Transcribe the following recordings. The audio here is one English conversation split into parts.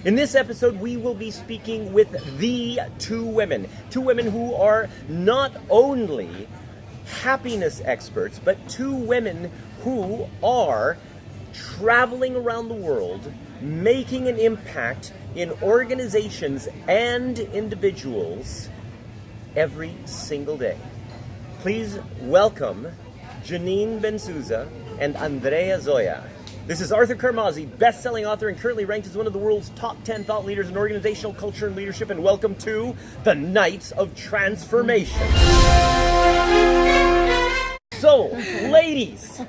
In this episode, we will be speaking with the two women who are not only happiness experts, but two women who are traveling around the world, making an impact in organizations and individuals every single day. Please welcome Jeanine Zuza and Andreea Zoia. This is Arthur Carmazzi, best-selling author and currently ranked as one of the world's top 10 thought leaders in organizational culture and leadership, and welcome to the Nights of Transformation. So, ladies,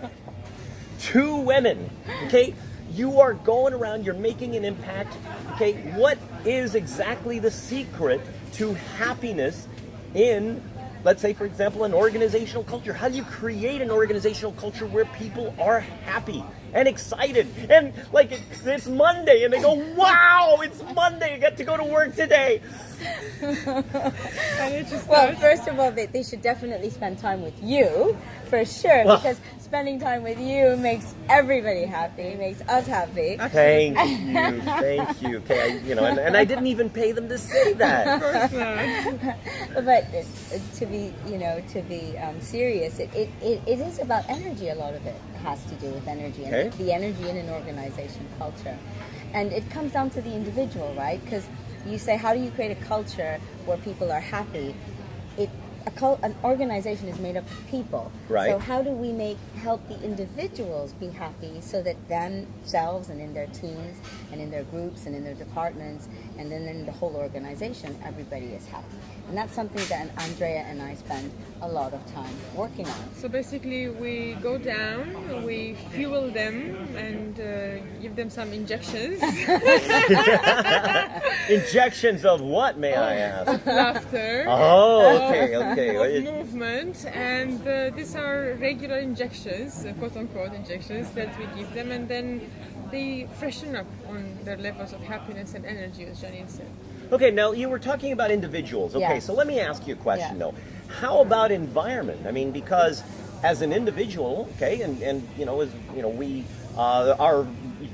two women, okay? You are going around, you're making an impact, okay? What is exactly the secret to happiness in, let's say, for example, an organizational culture? How do you create an organizational culture where people are happy and excited and like it's Monday and they go, wow, it's Monday, I get to go to work today? Well, first of all, they should definitely spend time with you, for sure, because spending time with you makes everybody happy, makes us happy. Thank you. Okay, and I didn't even pay them to say that. Of course not. But to be serious, it is about energy. A lot of it has to do with energy, and the energy in an organization culture, and it comes down to the individual, right? Because you say, how do you create a culture where people are happy? An organization is made up of people. Right. So how do we help the individuals be happy so that themselves and in their teams and in their groups and in their departments and then in the whole organization, everybody is happy. And that's something that Andreea and I spend a lot of time working on. So basically we go down, we fuel them and give them some injections. Injections of what, may I ask? Laughter. Oh, okay. Of movement, and these are regular injections, quote-unquote injections that we give them, and then they freshen up on their levels of happiness and energy, as Jeanine said. Okay, now you were talking about individuals. Okay, Yes. So let me ask you a question though. How about environment? I mean, because as an individual, okay, and we our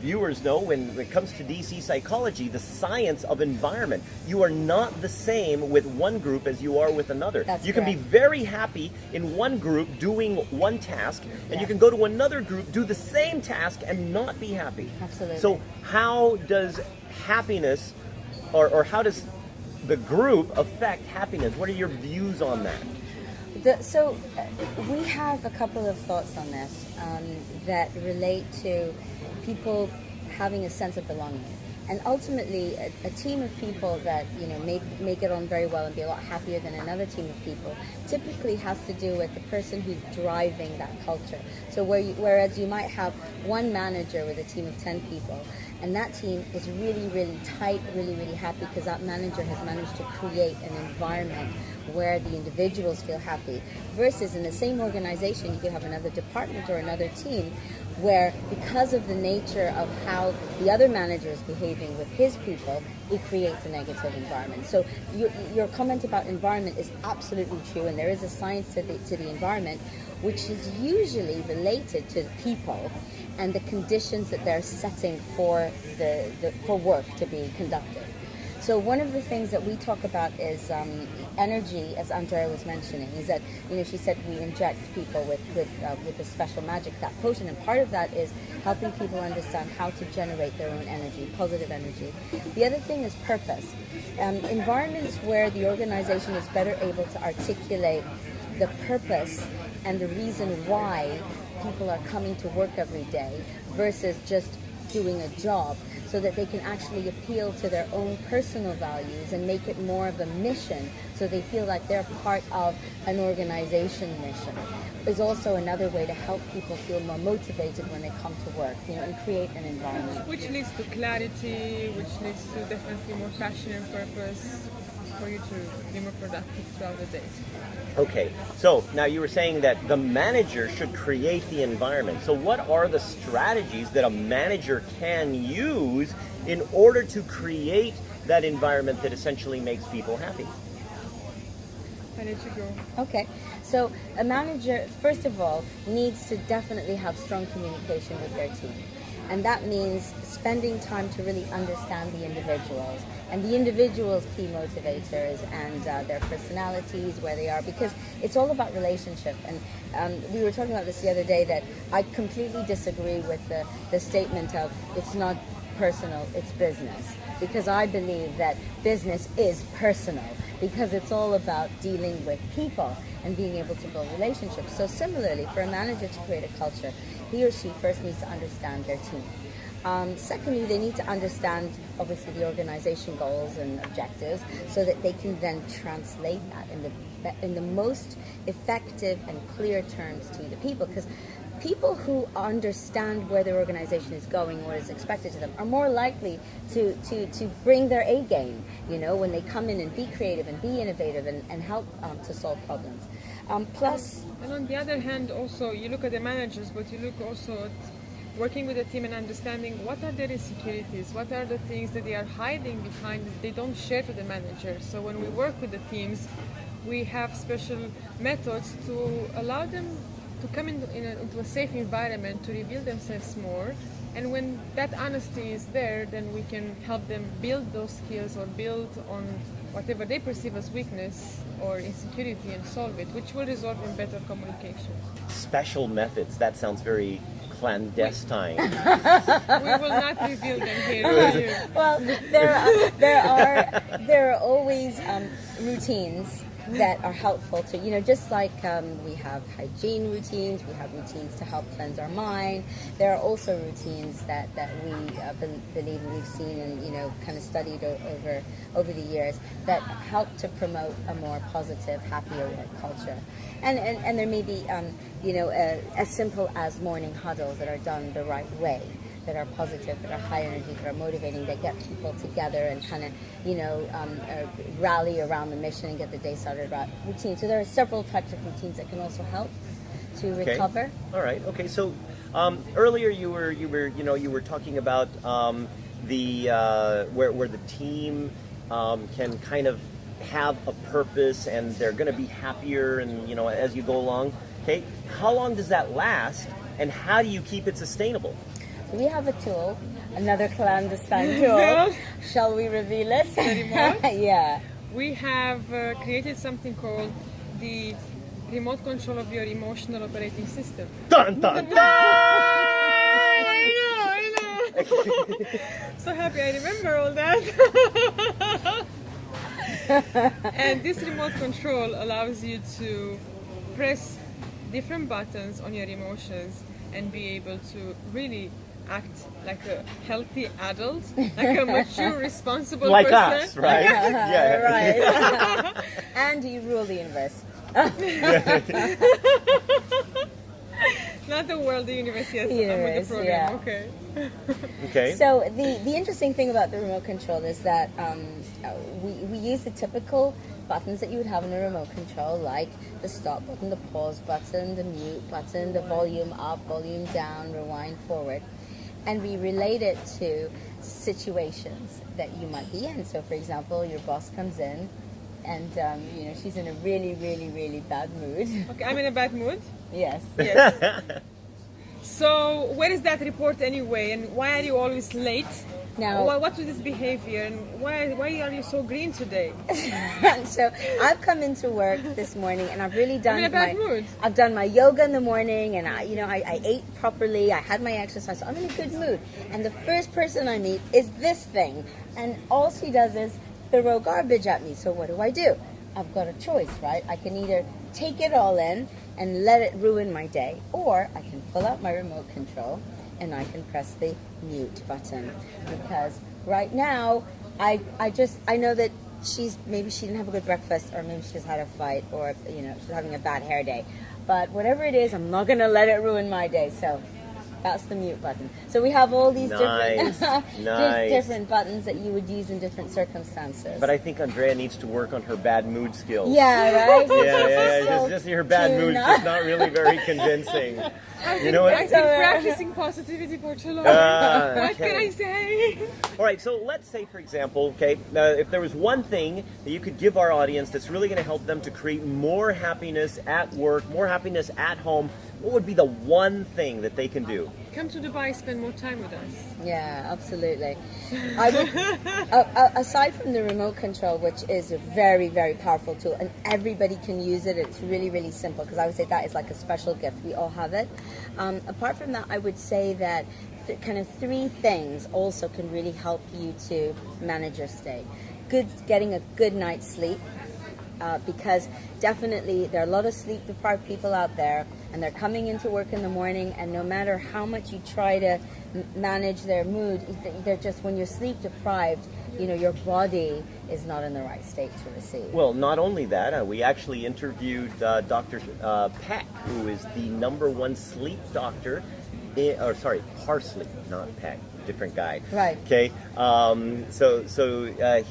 viewers know when it comes to DC psychology, the science of environment, you are not the same with one group as you are with another. You can be very happy in one group doing one task, and you can go to another group, do the same task, and not be happy. Absolutely. So how does happiness, or how does the group affect happiness? What are your views on that? We have a couple of thoughts on this that relate to people having a sense of belonging, and ultimately a team of people that may get on very well and be a lot happier than another team of people typically has to do with the person who's driving that culture. So whereas you might have one manager with a team of 10 people, and that team is really, really tight, really, really happy because that manager has managed to create an environment where the individuals feel happy, versus in the same organization you could have another department or another team where, because of the nature of how the other manager is behaving with his people, it creates a negative environment. So your comment about environment is absolutely true, and there is a science to the environment, which is usually related to the people and the conditions that they're setting for for work to be conducted. So one of the things that we talk about is energy, as Andreea was mentioning, is that she said we inject people with a special magic, that potion, and part of that is helping people understand how to generate their own energy, positive energy. The other thing is purpose. Environments where the organization is better able to articulate the purpose and the reason why people are coming to work every day versus just doing a job, so that they can actually appeal to their own personal values and make it more of a mission, so they feel like they're part of an organization mission, is also another way to help people feel more motivated when they come to work, and create an environment. Which leads to clarity, which leads to definitely more passion and purpose for you to be more productive throughout the day. Okay, so now you were saying that the manager should create the environment. So what are the strategies that a manager can use in order to create that environment that essentially makes people happy? I let you go. Okay, so a manager, first of all, needs to definitely have strong communication with their team. And that means spending time to really understand the individuals and the individuals' key motivators and their personalities, where they are, because it's all about relationship. And we were talking about this the other day, that I completely disagree with the statement of it's not personal, it's business, because I believe that business is personal, because it's all about dealing with people and being able to build relationships. So similarly, for a manager to create a culture, he or she first needs to understand their team. Secondly, they need to understand, obviously, the organization goals and objectives, so that they can then translate that in the most effective and clear terms to the people. Because people who understand where their organization is going, what is expected of them, are more likely to bring their A game, when they come in and be creative and be innovative and help to solve problems. Plus... And on the other hand, also, you look at the managers, but you look also at working with the team and understanding what are their insecurities, what are the things that they are hiding behind that they don't share to the manager. So when we work with the teams, we have special methods to allow them to come into a safe environment to reveal themselves more. And when that honesty is there, then we can help them build those skills or build on whatever they perceive as weakness or insecurity and solve it, which will result in better communication. Special methods, that sounds very clandestine. We will not reveal them here to you. Well, there are always routines that are helpful to, just like we have hygiene routines, we have routines to help cleanse our mind. There are also routines that we believe we've seen and, kind of studied over the years that help to promote a more positive, happier work culture. And there may be, as simple as morning huddles that are done the right way, that are positive, that are high energy, that are motivating, that get people together and kind of, rally around the mission and get the day started about routine. So there are several types of routines that can also help to recover. All right. Okay. So earlier you were talking about where the team can kind of have a purpose and they're going to be happier and as you go along. Okay. How long does that last, and how do you keep it sustainable? We have a tool, another clandestine tool. Shall we reveal it? Yeah. We have created something called the remote control of your emotional operating system. Dun, dun, dun! I know. So happy I remember all that. And this remote control allows you to press different buttons on your emotions and be able to really act like a healthy adult, like a mature, responsible like person. Like us, right? Yeah. Right. And you rule the universe. Not the world, the universe, yes. I'm with the program, yeah. Okay. Okay. So the interesting thing about the remote control is that we use the typical buttons that you would have in a remote control, like the stop button, the pause button, the mute button, the volume up, volume down, rewind forward. And we relate it to situations that you might be in. So, for example, your boss comes in and, she's in a really, really, really bad mood. Okay, I'm in a bad mood? Yes. Yes. So, where is that report anyway? And why are you always late? Now, what was this behavior? And why are you so green today? So I've come into work this morning and I've really done I'm in a bad mood. I've done my yoga in the morning and I ate properly. I had my exercise. So I'm in a good mood. And the first person I meet is this thing, and all she does is throw garbage at me. So what do? I've got a choice, right? I can either take it all in and let it ruin my day, or I can pull out my remote control and I can press the mute button, because right now I know that maybe she didn't have a good breakfast, or maybe she just had a fight, or she's having a bad hair day, but whatever it is, I'm not gonna let it ruin my day. So that's the mute button. So we have all these different buttons that you would use in different circumstances. But I think Andreea needs to work on her bad mood skills. Yeah, right? Yeah. Just her bad mood is just not really very convincing. You know what? I've been practicing positivity for too long. What can I say? All right, so let's say, for example, if there was one thing that you could give our audience that's really going to help them to create more happiness at work, more happiness at home, what would be the one thing that they can do? Come to Dubai, spend more time with us. Yeah, absolutely. I would, aside from the remote control, which is a very, very powerful tool, and everybody can use it. It's really, really simple, because I would say that is like a special gift. We all have it. Apart from that, I would say that kind of three things also can really help you to manage your stay. Getting a good night's sleep. Because definitely there are a lot of sleep deprived people out there, and they're coming into work in the morning, and no matter how much you try to manage their mood, they're just, when you're sleep deprived, your body is not in the right state to receive. Well, not only that, we actually interviewed Dr. Peck, who is the #1 sleep doctor, Parsley, not Peck. Different guy. Right. Okay. So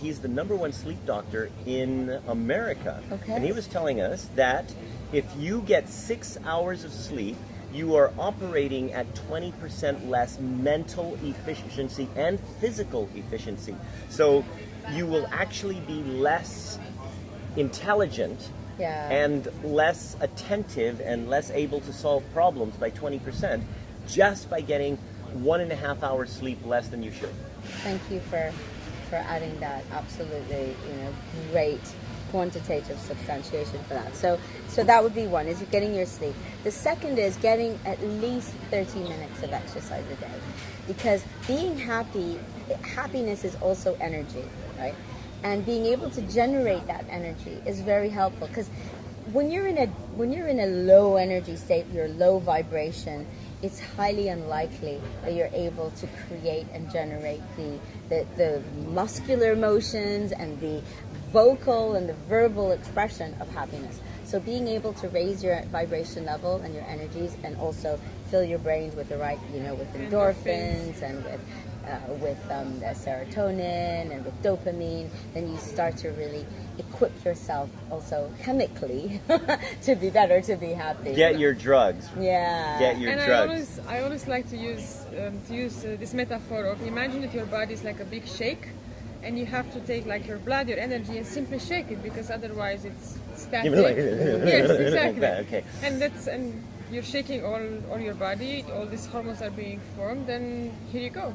he's the #1 sleep doctor in America. Okay. And he was telling us that if you get 6 hours of sleep, you are operating at 20% less mental efficiency and physical efficiency. So you will actually be less intelligent and less attentive and less able to solve problems by 20% just by getting 1.5 hours sleep less than you should. Thank you for adding that. Absolutely, great quantitative substantiation for that. So that would be one, is getting your sleep. The second is getting at least 30 minutes of exercise a day, because being happiness is also energy, right? And being able to generate that energy is very helpful, because when you're in a low energy state, you're low vibration, it's highly unlikely that you're able to create and generate the muscular motions and the vocal and the verbal expression of happiness. So being able to raise your vibration level and your energies, and also fill your brains with the right, with endorphins and with serotonin and with dopamine, then you start to really equip yourself also chemically to be better, to be happy. Get your drugs. Yeah. Get your drugs. I always like to use this metaphor of, imagine that your body is like a big shake, and you have to take like your blood, your energy, and simply shake it, because otherwise it's static. Yes, exactly. Okay. And you're shaking all your body, all these hormones are being formed, and here you go.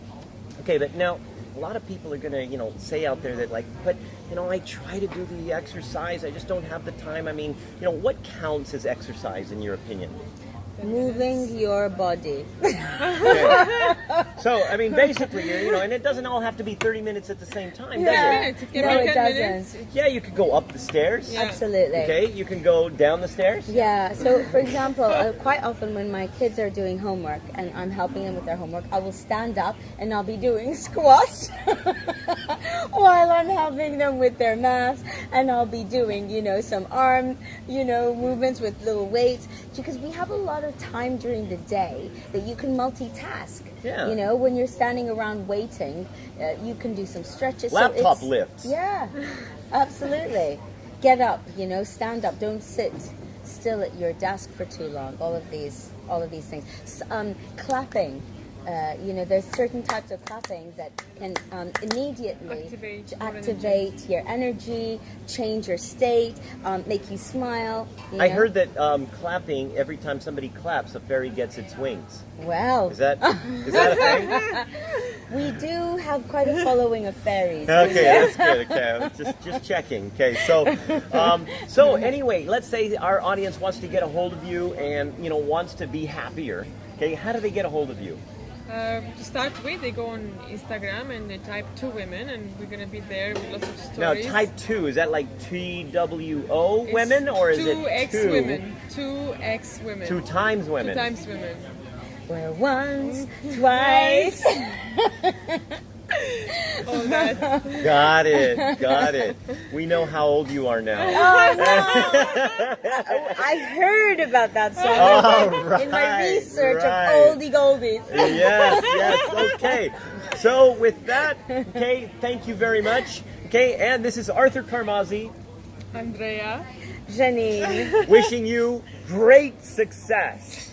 Okay, but now a lot of people are going to, say out there that but I try to do the exercise, I just don't have the time. I mean, what counts as exercise in your opinion? Moving your body. Okay. So, I mean, basically, and it doesn't all have to be 30 minutes at the same time, does 10 it? minutes, it can No, be it 10 doesn't. minutes. Yeah, you could go up the stairs. Yeah. Absolutely. Okay, you can go down the stairs. Yeah, so for example, quite often when my kids are doing homework and I'm helping them with their homework, I will stand up and I'll be doing squats while I'm helping them with their maths, and I'll be doing, some arm, movements with little weights, because we have a lot of time during the day that you can multitask. Yeah. When you're standing around waiting, you can do some stretches. Laptop lifts. Yeah, absolutely. Get up, stand up. Don't sit still at your desk for too long. All of these things. Clapping. There's certain types of clapping that can immediately activate your energy, change your state, make you smile. I heard that clapping, every time somebody claps, a fairy gets its wings. Wow. Is that a thing? We do have quite a following of fairies. Okay, that's good. Okay, I was just checking. Okay, so anyway, let's say our audience wants to get a hold of you and wants to be happier. Okay, how do they get a hold of you? To start with, they go on Instagram and they type 2 women, and we're gonna be there with lots of Now, stories. type 2, is that like TWO women, or is it 2x women? 2x women. 2 times women. 2 times women. Where once, twice. All that. Got it. We know how old you are now. Oh, no. I heard about that song in my research of oldie goldies. Yes, okay. So with that, okay, thank you very much. Okay, and this is Arthur Carmazzi. Andreea. Jeanine. Wishing you great success.